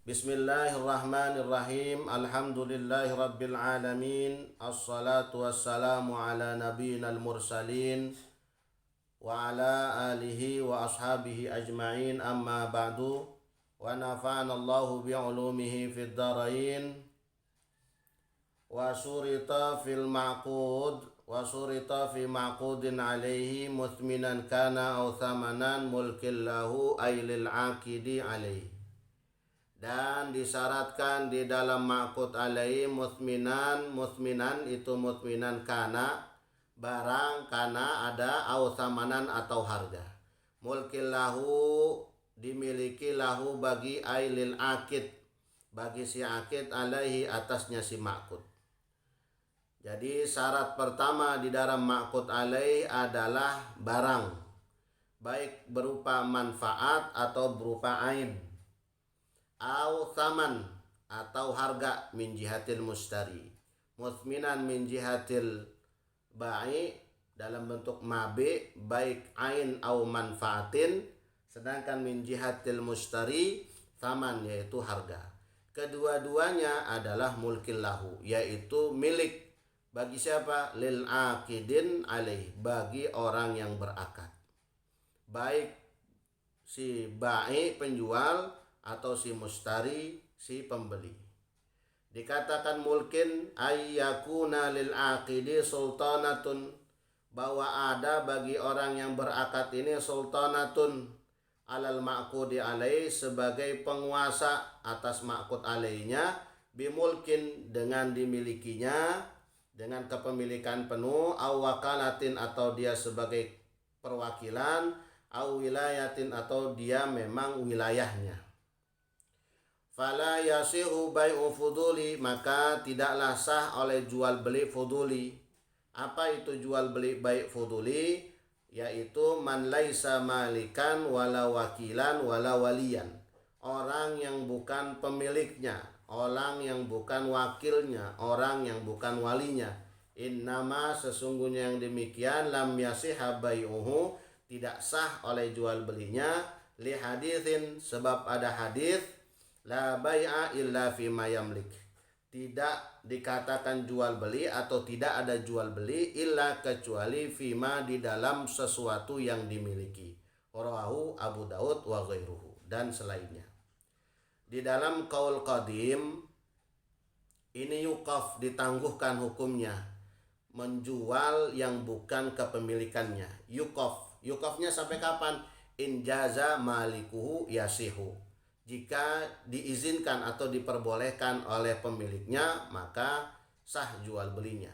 Bismillahirrahmanirrahim. Alhamdulillahirabbil alamin. Assalatu wassalamu ala nabiyyinal mursalin wa ala alihi wa ashabihi ajma'in. Amma ba'du. Wa nafa'ana Allahu bi'ulumihi fid dharain. Wa surita fil ma'qud wa surita fi ma'qudin alaihi muthminan kana aw thamanan mulkil lahu ay lil aqidi alaihi. Dan disyaratkan di dalam ma'qud alaihi muthminan itu muthminan kana barang, kana ada, au thamanan atau harga. Mulkil lahu dimiliki, lahu bagi ailil akid bagi si akid, alaihi atasnya si ma'qud. Jadi syarat pertama di dalam ma'qud alaihi adalah barang, baik berupa manfaat atau berupa ain, au thaman atau harga, min jihatil mustari, muthminan min jihatil ba'i dalam bentuk mabi, baik ain au manfaatin, sedangkan min jihatil mustari thaman, yaitu harga. Kedua-duanya adalah mulkil lahu, yaitu milik bagi siapa? Lil aqidin alaih, bagi orang yang berakad, baik si ba'i penjual atau si mustari si pembeli. Dikatakan mulkin ayyakuna lil aqidi sultanatun, bahwa ada bagi orang yang berakad ini sultanatun alal ma'qudi alaih, sebagai penguasa atas ma'qud alaihnya, bimulkin dengan dimilikinya, dengan kepemilikan penuh, au wakalatin atau dia sebagai perwakilan, au wilayatin atau dia memang wilayahnya. Fala yasihu bai'u fuduli, maka tidaklah sah oleh jual beli fuduli. Apa itu jual beli bai' fuduli? Yaitu man laisa malikan wala wakilan wala waliyan, orang yang bukan pemiliknya, orang yang bukan wakilnya, orang yang bukan walinya. Innama, sesungguhnya yang demikian, lam yasihha bai'uhu, tidak sah oleh jual belinya, li hadithin, sebab ada hadits, la bai'a illa fima yamlik, tidak dikatakan jual beli atau tidak ada jual beli illa kecuali fima, di dalam sesuatu yang dimiliki. Rawahu Abu Daud wa ghairuhu, dan selainnya. Di dalam qaul qadim ini yuqaf, ditangguhkan hukumnya, menjual yang bukan kepemilikannya. Yuqafnya sampai kapan? In jaza malikuhu yasihu, jika diizinkan atau diperbolehkan oleh pemiliknya, maka sah jual belinya.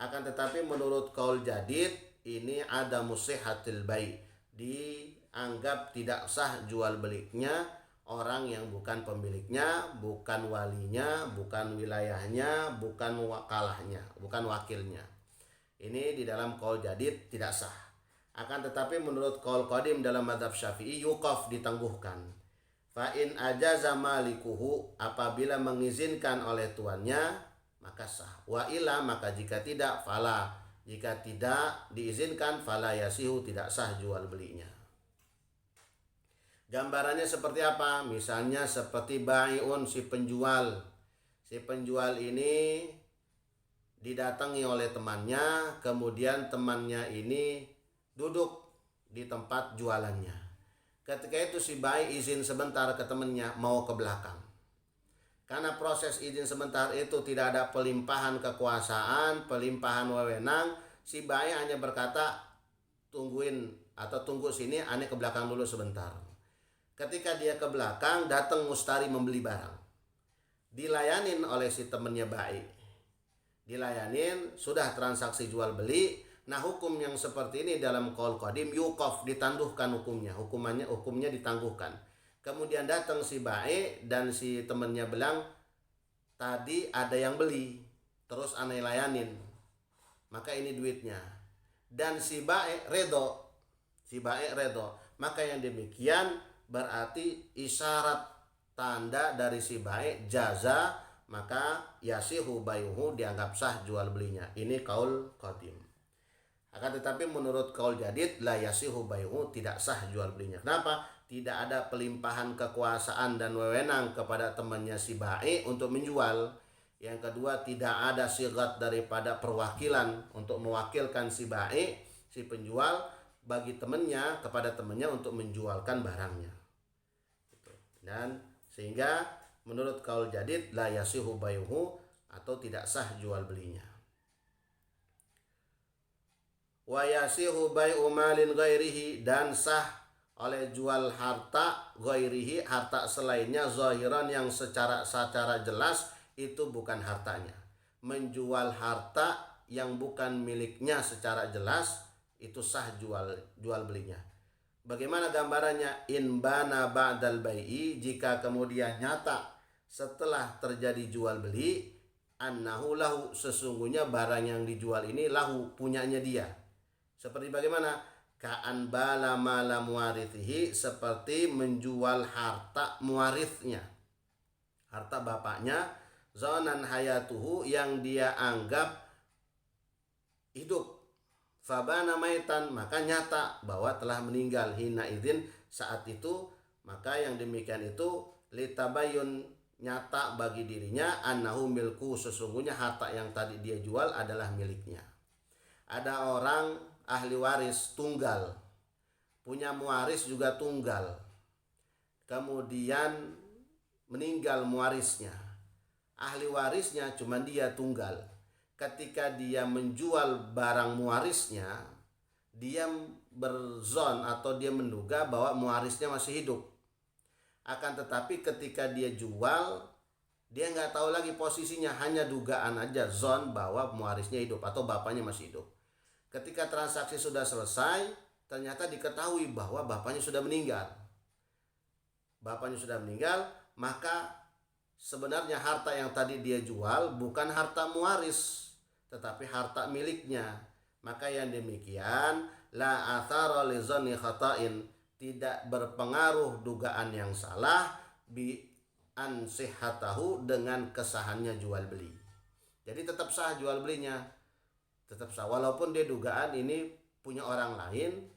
Akan tetapi menurut qaul jadid ini ada musihatil bai', dianggap tidak sah jual belinya orang yang bukan pemiliknya, bukan walinya, bukan wilayahnya, bukan wakalahnya, bukan wakilnya. Ini di dalam qaul jadid tidak sah. Akan tetapi menurut qaul qadim dalam mazhab Syafi'i, yuqaf, ditangguhkan. Fa in ajaza malikuhu, apabila mengizinkan oleh tuannya, maka sah. Wa illa, maka jika tidak, fala, jika tidak diizinkan, fala yasihu, tidak sah jual belinya. Gambarannya seperti apa? Misalnya seperti bai'un, si penjual. Si penjual ini didatangi oleh temannya, kemudian temannya ini duduk di tempat jualannya. Ketika itu si bai' izin sebentar ke temannya, mau ke belakang. Karena proses izin sebentar itu tidak ada pelimpahan kekuasaan, pelimpahan wewenang, si bai' hanya berkata, tungguin atau tunggu sini, ane ke belakang dulu sebentar. Ketika dia ke belakang, datang mustari membeli barang. Dilayanin oleh si temannya bai'. Dilayanin, sudah transaksi jual beli. Nah, hukum yang seperti ini dalam qaul qadim yuqaf, ditangguhkan hukumnya, hukumnya ditangguhkan. Kemudian datang si bai' dan si temannya bilang, tadi ada yang beli, terus aneh layanin, maka ini duitnya. Dan si bai' redo, maka yang demikian berarti isyarat tanda dari si bai' jaza, maka yasihu bai'uhu, dianggap sah jual belinya. Ini qaul qadim. Akan tetapi menurut qaul jadid la yasihu bai'uhu, tidak sah jual belinya. Kenapa? tidak ada pelimpahan kekuasaan dan wewenang kepada temannya si bai untuk menjual. Yang kedua, tidak ada sigat daripada perwakilan untuk mewakilkan si bai, si penjual, bagi temannya kepada temannya untuk menjualkan barangnya. Dan sehingga menurut kaul jadid la yasihu bayuhu, atau tidak sah jual belinya. Wa yasihu bai'u malin ghairihi, dan sah oleh jual harta ghairihi, harta selainnya, zahiran yang secara jelas itu bukan hartanya. Menjual harta yang bukan miliknya secara jelas itu sah jual belinya. Bagaimana gambarannya? In bana ba'dal bai'i, jika kemudian nyata setelah terjadi jual beli, annahu lahu, sesungguhnya barang yang dijual ini lahu, punyanya dia. Seperti bagaimana? Ka'an bala mala muwarithihi, seperti menjual harta muwarithnya, harta bapaknya, zanan hayatuhu, yang dia anggap hidup, fabana maitan, maka nyata bahwa telah meninggal, hina idzin, saat itu, maka yang demikian itu litabayun, nyata bagi dirinya, annahu milku, sesungguhnya harta yang tadi dia jual adalah miliknya. Ada orang ahli waris tunggal, punya muwaris juga tunggal, kemudian meninggal muwarisnya, ahli warisnya cuma dia tunggal. Ketika dia menjual barang muwarisnya, dia berzon atau dia menduga bahwa muwarisnya masih hidup. Akan tetapi ketika dia jual, dia nggak tahu lagi posisinya, hanya dugaan aja, zon bahwa muwarisnya hidup atau bapaknya masih hidup. Ketika transaksi sudah selesai, ternyata diketahui bahwa bapaknya sudah meninggal. Bapaknya sudah meninggal, maka sebenarnya harta yang tadi dia jual bukan harta muwaris, tetapi harta miliknya. Maka yang demikian, la athara li zanni khata'in, tidak berpengaruh dugaan yang salah, bi ansihatahu, dengan kesahannya jual beli. Jadi tetap sah jual belinya, tetap sah, walaupun dia dugaan ini punya orang lain,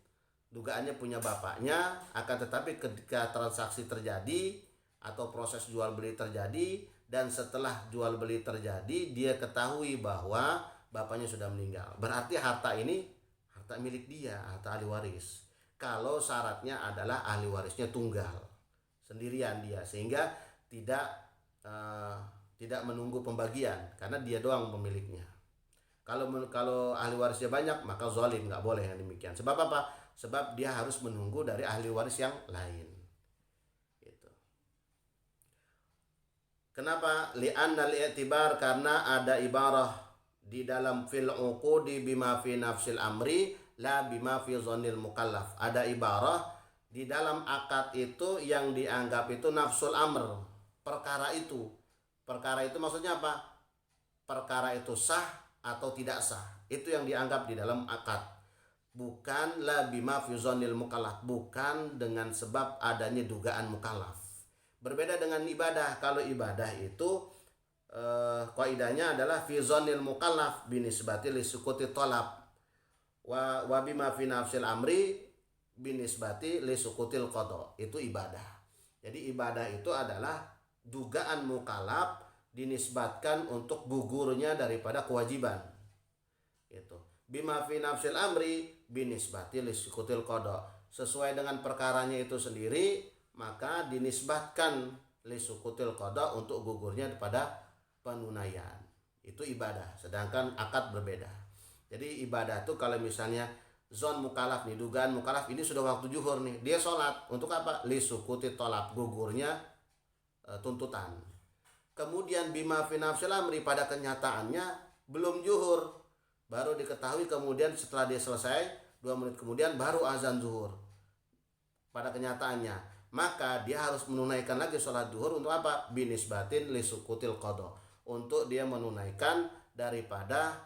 dugaannya punya bapaknya, akan tetapi ketika transaksi terjadi atau proses jual beli terjadi, dan setelah jual beli terjadi dia ketahui bahwa bapaknya sudah meninggal, berarti harta ini harta milik dia, harta ahli waris. Kalau syaratnya adalah ahli warisnya tunggal, sendirian dia, sehingga tidak menunggu pembagian karena dia doang pemiliknya. Kalau ahli warisnya banyak, maka zalim, nggak boleh yang demikian. Sebab apa? Sebab dia harus menunggu dari ahli waris yang lain. Gitu. Kenapa? Li'anna li'tibar, karena ada ibarah di dalam fil uqudi bima fi nafsil amri la bima fi zannil mukallaf. Ada ibarah di dalam akad itu yang dianggap itu nafsul amr, perkara itu. Perkara itu maksudnya apa? Perkara itu sah atau tidak sah, itu yang dianggap di dalam akad. Bukan la bima fi zannil mukallaf, bukan dengan sebab adanya dugaan mukallaf. Berbeda dengan ibadah. Kalau ibadah itu kaidahnya adalah fi zannil mukallaf binisbati li sukuti talab, wa bima fi nafsil amri binisbati li sukutil qada. Itu ibadah. Jadi ibadah itu adalah dugaan mukallaf dinisbatkan untuk gugurnya daripada kewajiban. Itu. Bima fi nafsil amri binisbati li sukutil qada. Sesuai dengan perkaranya itu sendiri, maka dinisbatkan li sukutil qada, untuk gugurnya pada penunaian. Itu ibadah, sedangkan akad berbeda. Jadi ibadah itu kalau misalnya zon mukallaf nih, dugaan mukallaf ini sudah waktu zuhur nih, dia sholat untuk apa? Li sukuti tolab, gugurnya tuntutan. Kemudian bima fi nafsil amri, pada kenyataannya belum zuhur, baru diketahui kemudian setelah dia selesai 2 menit kemudian baru azan zuhur pada kenyataannya, maka dia harus menunaikan lagi sholat zuhur untuk apa? Binisbatin li sukutil qada, untuk dia menunaikan daripada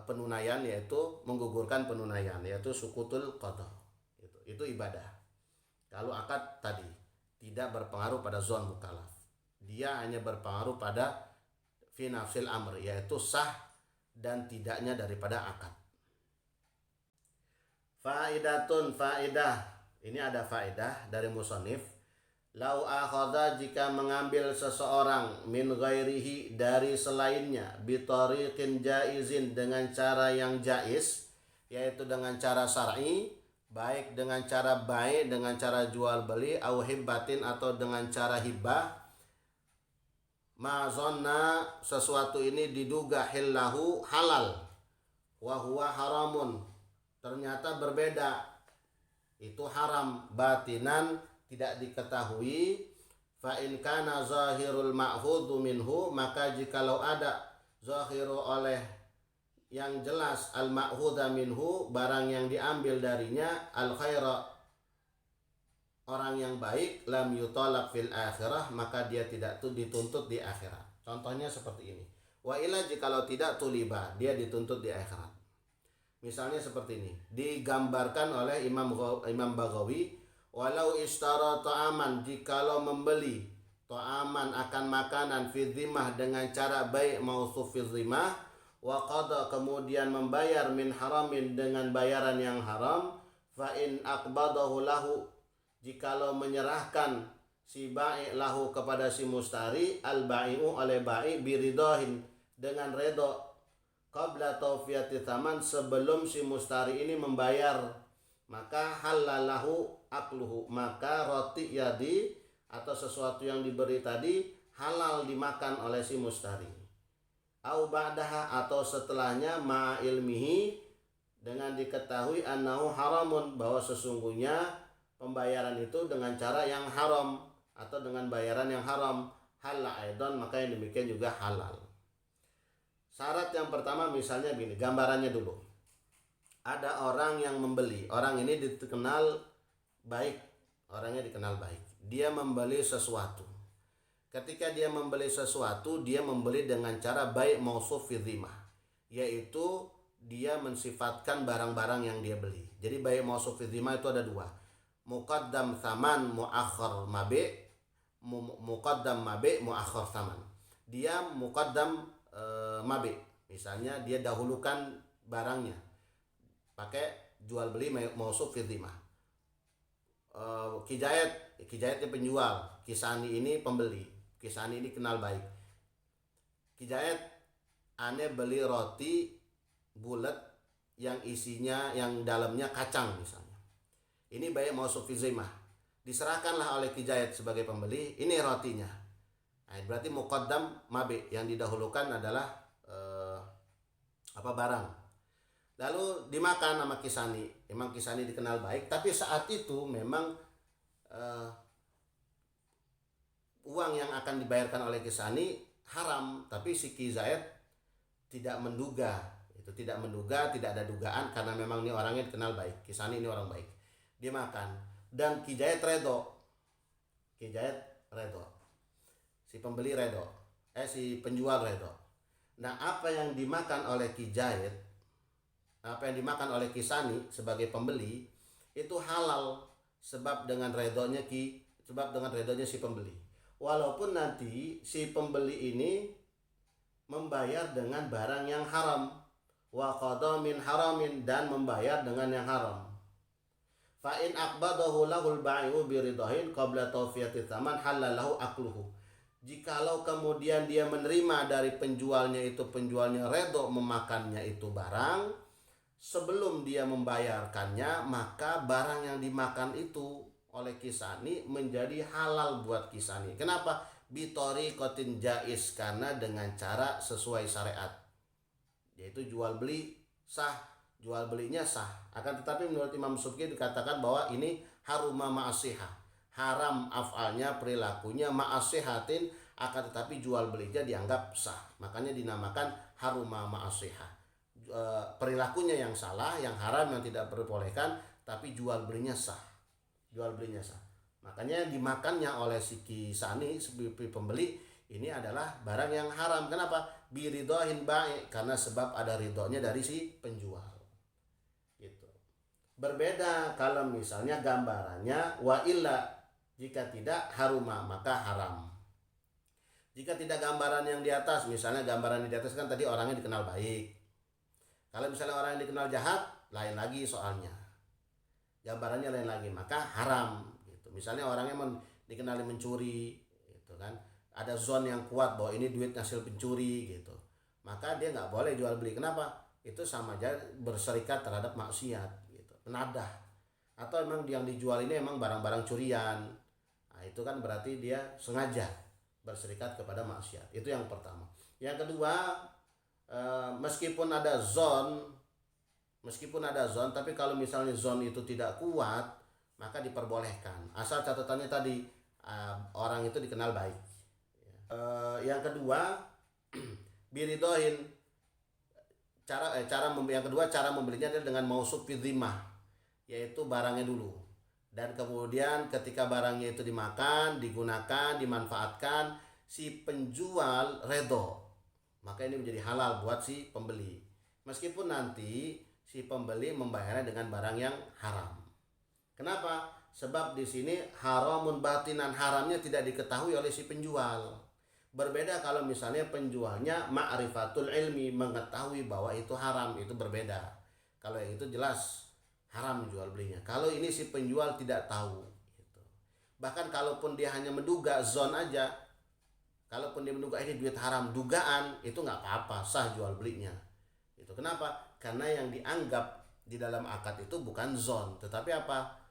penunaian, yaitu menggugurkan penunaian, yaitu sukutul qada. Itu ibadah. Kalau akad tadi tidak berpengaruh pada zon mukallaf, dia hanya berpengaruh pada fi nafsil amr, yaitu sah dan tidaknya daripada akad. Faidatun, faidah, Ini ada faedah dari musannif. Lau akhadha, jika mengambil seseorang min ghairihi, dari selainnya, bitariqin jaizin, dengan cara yang jaiz, yaitu dengan cara syar'i, baik dengan cara baik, dengan cara jual beli, au hibbatin, atau dengan cara hibah, ma zonna, sesuatu ini diduga hillahu, halal, wa huwa haramun, ternyata berbeda, itu haram, batinan, tidak diketahui. Fa in kana zahirul ma'khudhu minhu, maka jikalau ada zahiru, oleh yang jelas, al ma'khudha minhu, barang yang diambil darinya, al khaira, orang yang baik, lam yutalab fil akhirah, maka dia tidak dituntut di akhirat. Contohnya seperti ini. Wa ila, jikalau tidak, tuliba, dia dituntut di akhirat. Misalnya seperti ini, digambarkan oleh Imam Baghawi, walau ishtara ta'aman, jikalau membeli ta'aman, akan makanan, fi dhimah, dengan cara baik, mausuf fi dhimah, wa qada, kemudian membayar, min haramin, dengan bayaran yang haram, fa in aqbadahu lahu, jikalau menyerahkan si ba'i lahu, kepada si mustari, al ba'i'u, oleh ba'i, biridahin, dengan redho, qabla tawfiyati thaman, sebelum si mustari ini membayar, maka halalahu akluhu, maka roti yadi, atau sesuatu yang diberi tadi, halal dimakan oleh si mustari. Au ba'daha, atau setelahnya, ma ilmihi, dengan diketahui, annahu haramun, bahwa sesungguhnya pembayaran itu dengan cara yang haram, atau dengan bayaran yang haram, halal aidan, maka yang demikian juga halal. Syarat yang pertama, misalnya gini, gambarannya dulu. Ada orang yang membeli, orang ini dikenal baik, orangnya dikenal baik. Dia membeli sesuatu. Ketika dia membeli sesuatu, dia membeli dengan cara baik mausuf fi dhimah, yaitu dia mensifatkan barang-barang yang dia beli. Jadi baik mausuf fi dhimah itu ada dua. Muqaddam thaman, muakhir mabi', muqaddam mabi', muakhir thaman. Dia muqaddam mabi', misalnya dia dahulukan barangnya pakai jual beli mausuf fi dhimah. Kijayatnya penjual, Kisani ini pembeli. Kisani ini kenal baik. Kijayat, ane beli roti bulat yang isinya, yang dalamnya kacang misalnya. Ini baik mausuf fi dhimah. Diserahkanlah oleh Kijayat sebagai pembeli, ini rotinya. Nah, berarti muqaddam mabi, yang didahulukan adalah barang. Lalu dimakan sama Kisani. Memang Kisani dikenal baik, tapi saat itu memang uang yang akan dibayarkan oleh Kisani haram, tapi si Kijayat tidak menduga, tidak ada dugaan, karena memang ini orangnya dikenal baik. Kisani ini orang baik. Dia makan dan Kijayat redho. Si pembeli redho, si penjual redho. Nah, apa yang dimakan oleh Kijayat, apa yang dimakan oleh Kisani sebagai pembeli itu halal, sebab dengan redhonya si pembeli. Walaupun nanti si pembeli ini membayar dengan barang yang haram, wa qada min haramin, dan membayar dengan yang haram. Fa in aqbadahu lahul ba'i'u biridahin qabla tawfiyati tsaman halalahu akluhu. Jikalau kemudian dia menerima dari penjualnya redho memakannya itu barang, sebelum dia membayarkannya, maka barang yang dimakan itu oleh Kisani menjadi halal buat Kisani. Kenapa? Bitoriqatin jaiz, karena dengan cara sesuai syariat, yaitu jual beli sah, jual belinya sah. Akan tetapi menurut Imam Subki dikatakan bahwa ini haruma ma'asihah, haram afalnya, perilakunya, ma'asihatin, akan tetapi jual belinya dianggap sah, makanya dinamakan haruma ma'asihah. Perilakunya yang salah, yang haram, yang tidak diperbolehkan, tapi jual belinya sah. Makanya dimakannya oleh si Kisani sebagai pembeli ini adalah barang yang haram. Kenapa? Biridohin baik, karena sebab ada ridhonya dari si penjual. Gitu. Berbeda kalau misalnya gambarannya wa illa, jika tidak haruma, maka haram. Jika tidak gambaran yang di atas, misalnya gambaran di atas kan tadi orangnya dikenal baik. Kalau misalnya orang yang dikenal jahat, lain lagi soalnya. gambarannya lain lagi, maka haram gitu. Misalnya orangnya dikenali mencuri gitu kan, ada zon yang kuat bahwa ini duit hasil pencuri gitu, maka dia nggak boleh jual beli. Kenapa? Itu sama aja berserikat terhadap maksiat gitu, penadah. Atau emang yang dijual ini emang barang-barang curian, nah itu kan berarti dia sengaja berserikat kepada maksiat. Itu yang pertama. Yang kedua, meskipun ada zon, tapi kalau misalnya zone itu tidak kuat, maka diperbolehkan. Asal catatannya tadi orang itu dikenal baik. Yang kedua, biridohin, yang kedua cara membelinya adalah dengan mausuf fidzimah, yaitu barangnya dulu. Dan kemudian ketika barangnya itu dimakan, digunakan, dimanfaatkan, si penjual redo, maka ini menjadi halal buat si pembeli. Meskipun nanti si pembeli membayarnya dengan barang yang haram. Kenapa? Sebab di sini haramun batinan, haramnya tidak diketahui oleh si penjual. Berbeda kalau misalnya penjualnya ma'rifatul ilmi, mengetahui bahwa itu haram, itu berbeda. Kalau yang itu jelas haram jual belinya. Kalau ini si penjual tidak tahu gitu. Bahkan kalaupun dia hanya menduga, zon aja, kalaupun dia menduga ini duit haram, dugaan, itu nggak apa-apa, sah jual belinya. Itu kenapa? Karena yang dianggap di dalam akad itu bukan zon, tetapi apa?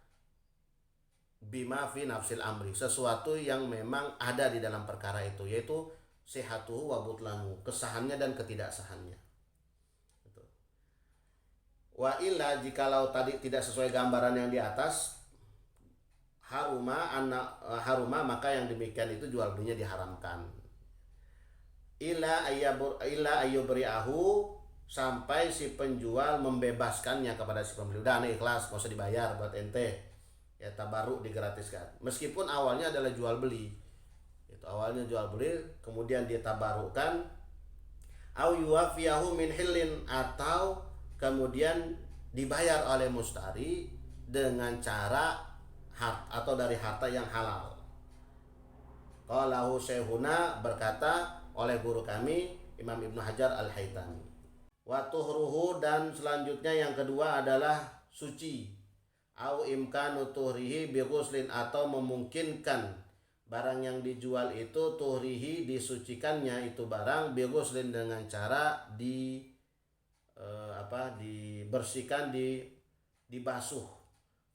Bima fi nafsil amri, sesuatu yang memang ada di dalam perkara itu, yaitu sihatuhu wa butlamu, kesahannya dan ketidaksahannya. Gitu. Wa illa, jikalau tadi tidak sesuai gambaran yang di atas, haruma, maka yang demikian itu jual belinya diharamkan. Illa ayyubri'ahu, sampai si penjual membebaskannya kepada si pembeli. Udah nih ikhlas, nggak usah dibayar buat ente, ya tabaruk, digratiskan. Meskipun awalnya adalah jual beli, itu awalnya jual beli, kemudian dia tabarukkan. Au yuwafiyahu min hillin, atau kemudian dibayar oleh mustari dengan cara atau dari harta yang halal. Qalahu syekhuna, berkata oleh guru kami Imam Ibnu Hajar Al-Haytami. Wa tuhruhu, dan selanjutnya yang kedua adalah suci. Au imkanu tuhrihi bi ghuslin, atau memungkinkan barang yang dijual itu tuhrihi, disucikannya itu barang, bi ghuslin, dengan cara dibersihkan, dibasuh.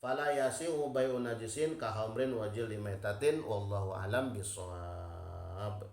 Fala yasihu bai'un najisin ka hamrin wa jildi maitatin, wallahu alam bissawab.